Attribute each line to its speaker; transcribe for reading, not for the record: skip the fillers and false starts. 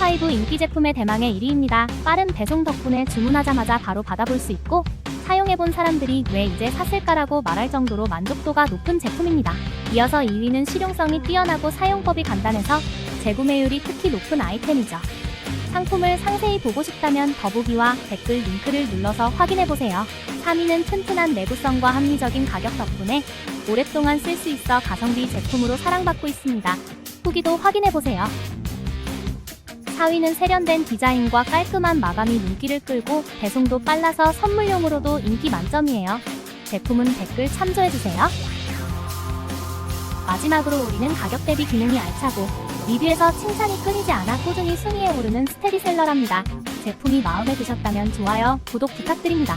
Speaker 1: 홈5 인기 제품의 대망의 1위입니다. 빠른 배송 덕분에 주문하자마자 바로 받아볼 수 있고 사용해본 사람들이 왜 이제 샀을까라고 말할 정도로 만족도가 높은 제품입니다. 이어서 2위는 실용성이 뛰어나고 사용법이 간단해서 재구매율이 특히 높은 아이템이죠. 상품을 상세히 보고 싶다면 더보기와 댓글 링크를 눌러서 확인해보세요. 3위는 튼튼한 내구성과 합리적인 가격 덕분에 오랫동안 쓸 수 있어 가성비 제품으로 사랑받고 있습니다. 후기도 확인해보세요. 4위는 세련된 디자인과 깔끔한 마감이 눈길을 끌고 배송도 빨라서 선물용으로도 인기 만점이에요. 제품은 댓글 참조해주세요. 마지막으로 우리는 가격 대비 기능이 알차고 리뷰에서 칭찬이 끊이지 않아 꾸준히 순위에 오르는 스테디셀러랍니다. 제품이 마음에 드셨다면 좋아요, 구독 부탁드립니다.